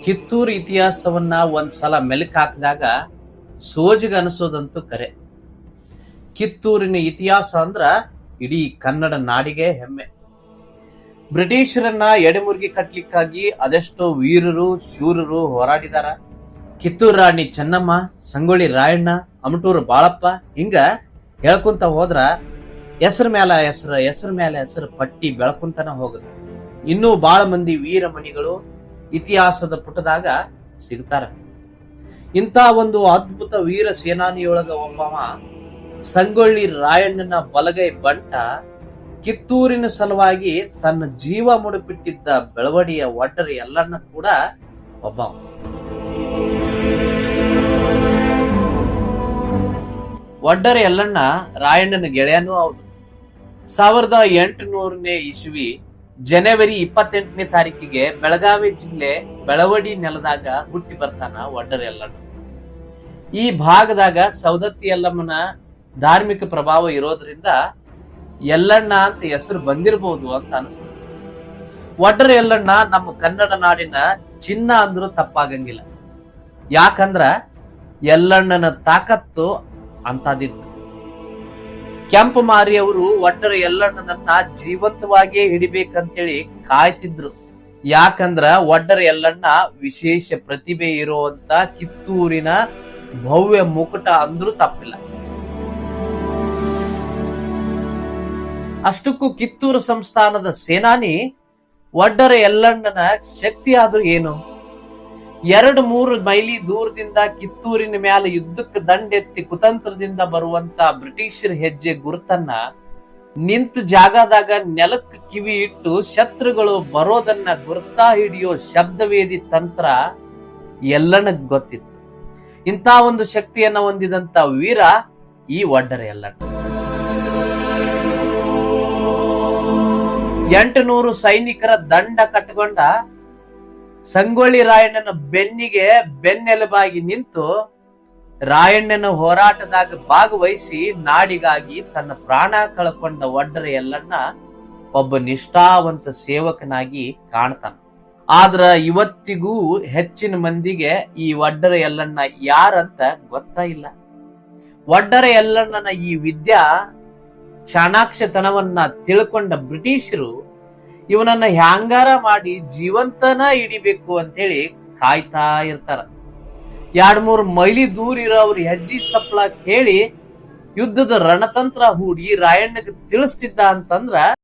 ಕಿತ್ತೂರು ಇತಿಹಾಸವನ್ನ ಒಂದ್ಸಲ ಮೆಲುಕು ಹಾಕಿದಾಗ ಸೋಜಿಗ ಅನಿಸೋದಂತೂ ಕರೆ. ಕಿತ್ತೂರಿನ ಇತಿಹಾಸ ಅಂದ್ರ ಇಡೀ ಕನ್ನಡ ನಾಡಿಗೆ ಹೆಮ್ಮೆ. ಬ್ರಿಟಿಷರನ್ನ ಎಡೆಮುರ್ಗಿ ಕಟ್ಲಿಕ್ಕಾಗಿ ಅದೆಷ್ಟೋ ವೀರರು ಶೂರರು ಹೋರಾಡಿದಾರ. ಕಿತ್ತೂರು ರಾಣಿ ಚೆನ್ನಮ್ಮ, ಸಂಗೊಳ್ಳಿ ರಾಯಣ್ಣ, ಅಮಟೂರು ಬಾಳಪ್ಪ, ಹಿಂಗ ಹೇಳ್ಕೊಂತ ಹೋದ್ರ ಹೆಸರ ಮ್ಯಾಲ ಹೆಸರು ಪಟ್ಟಿ ಬೆಳಕುಂತನ ಹೋಗುದು. ಇನ್ನೂ ಬಾಳ ಮಂದಿ ವೀರಮಣಿಗಳು ಇತಿಹಾಸದ ಪುಟದಾಗ ಸಿಗ್ತಾರ. ಇಂಥ ಒಂದು ಅದ್ಭುತ ವೀರ ಸೇನಾನಿಯೊಳಗ ಒಬ್ಬವ ಸಂಗೊಳ್ಳಿ ರಾಯಣ್ಣನ ಬಲಗೈ ಬಂಟ. ಕಿತ್ತೂರಿನ ಸಲುವಾಗಿ ತನ್ನ ಜೀವ ಮುಡುಪಿಟ್ಟಿದ್ದ ಬೆಳವಡಿಯ ಒಡ್ಡರ ಎಲ್ಲಣ್ಣ ಕೂಡ ಒಬ್ಬವ. ಒಡ್ಡರ ಎಲ್ಲಣ್ಣ ರಾಯಣ್ಣನ ಗೆಳೆಯನೂ ಹೌದು. 1800ನೇ ಇಸ್ವಿ ಜನವರಿ 28ನೇ ತಾರೀಕಿಗೆ ಬೆಳಗಾವಿ ಜಿಲ್ಲೆ ಬೆಳವಡಿ ನೆಲದಾಗ ಹುಟ್ಟಿ ಬರ್ತಾನ ಒಡ್ಡರ ಎಲ್ಲಣ್ಣ. ಈ ಭಾಗದಾಗ ಸೌದತ್ತಿ ಯಲ್ಲಮ್ಮನ ಧಾರ್ಮಿಕ ಪ್ರಭಾವ ಇರೋದ್ರಿಂದ ಯಲ್ಲಣ್ಣ ಅಂತ ಹೆಸರು ಬಂದಿರಬಹುದು ಅಂತ ಅನಿಸ್ತದೆ. ಒಡ್ಡರ ಯಲ್ಲಣ್ಣ ನಮ್ಮ ಕನ್ನಡ ನಾಡಿನ ಚಿನ್ನ ಅಂದ್ರೂ ತಪ್ಪಾಗಂಗಿಲ್ಲ. ಯಾಕಂದ್ರ ಯಲ್ಲಣ್ಣನ ತಾಕತ್ತು ಅಂತದಿತ್ತು. ಕೆಂಪು ಮಾರಿಯವರು ಒಡ್ಡರ ಯಲ್ಲಣ್ಣನನ್ನ ಜೀವಂತವಾಗಿಯೇ ಹಿಡಿಬೇಕಂತೇಳಿ ಕಾಯ್ತಿದ್ರು. ಯಾಕಂದ್ರ ಒಡ್ಡರ ಯಲ್ಲಣ್ಣ ವಿಶೇಷ ಪ್ರತಿಭೆ ಇರುವಂತ ಕಿತ್ತೂರಿನ ಭವ್ಯ ಮುಕುಟ ಅಂದ್ರೂ ತಪ್ಪಿಲ್ಲ. ಅಷ್ಟಕ್ಕೂ ಕಿತ್ತೂರು ಸಂಸ್ಥಾನದ ಸೇನಾನಿ ಒಡ್ಡರ ಯಲ್ಲಣ್ಣನ ಶಕ್ತಿ ಆದ್ರೂ ಏನು? 2-3 ಮೈಲಿ ದೂರದಿಂದ ಕಿತ್ತೂರಿನ ಮ್ಯಾಲ ಯುದ್ಧಕ್ಕೆ ದಂಡೆತ್ತಿ ಕುತಂತ್ರದಿಂದ ಬರುವಂತ ಬ್ರಿಟಿಷರ ಹೆಜ್ಜೆ ಗುರುತನ್ನ ನಿಂತ ಜಾಗದಾಗ ನೆಲಕ್ಕೆ ಕಿವಿ ಇಟ್ಟು ಶತ್ರುಗಳು ಬರೋದನ್ನ ಗುರ್ತಾ ಹಿಡಿಯೋ ಶಬ್ದವೇದಿ ತಂತ್ರ ಯಲ್ಲಣ್ಣಗ್ ಗೊತ್ತಿತ್ತು. ಇಂಥ ಒಂದು ಶಕ್ತಿಯನ್ನ ಹೊಂದಿದಂತ ವೀರ ಈ ಒಡ್ಡರ ಯಲ್ಲಣ್ಣ. 800 ಸೈನಿಕರ ದಂಡ ಕಟ್ಟಿಕೊಂಡ ಸಂಗೊಳ್ಳಿ ರಾಯಣ್ಣನ ಬೆನ್ನಿಗೆ ಬೆನ್ನೆಲುಬಾಗಿ ನಿಂತು ರಾಯಣ್ಣನ ಹೋರಾಟದಾಗ ಭಾಗವಹಿಸಿ ನಾಡಿಗಾಗಿ ತನ್ನ ಪ್ರಾಣ ಕಳ್ಕೊಂಡ ಒಡ್ಡರ ಯಲ್ಲಣ್ಣ ಒಬ್ಬ ನಿಷ್ಠಾವಂತ ಸೇವಕನಾಗಿ ಕಾಣ್ತಾನ. ಆದ್ರ ಇವತ್ತಿಗೂ ಹೆಚ್ಚಿನ ಮಂದಿಗೆ ಈ ಒಡ್ಡರ ಯಲ್ಲಣ್ಣ ಯಾರಂತ ಗೊತ್ತಾ ಇಲ್ಲ. ಒಡ್ಡರ ಯಲ್ಲಣ್ಣನ ಈ ವಿದ್ಯಾ ಚಾಣಾಕ್ಷತನವನ್ನ ತಿಳ್ಕೊಂಡ ಬ್ರಿಟಿಷರು ಇವನನ್ನ ಹ್ಯಾಂಗಾರ ಮಾಡಿ ಜೀವಂತನ ಹಿಡಿಬೇಕು ಅಂತ ಹೇಳಿ ಕಾಯ್ತಾ ಇರ್ತಾರ. 2-3 ಮೈಲಿ ದೂರ ಇರೋ ಅವ್ರ ಹೆಜ್ಜಿ ಸಪ್ಪಳ ಕೇಳಿ ಯುದ್ಧದ ರಣತಂತ್ರ ಹೂಡಿ ರಾಯಣ್ಣಗೆ ತಿಳಿಸ್ತಿದ್ದ ಅಂತಂದ್ರ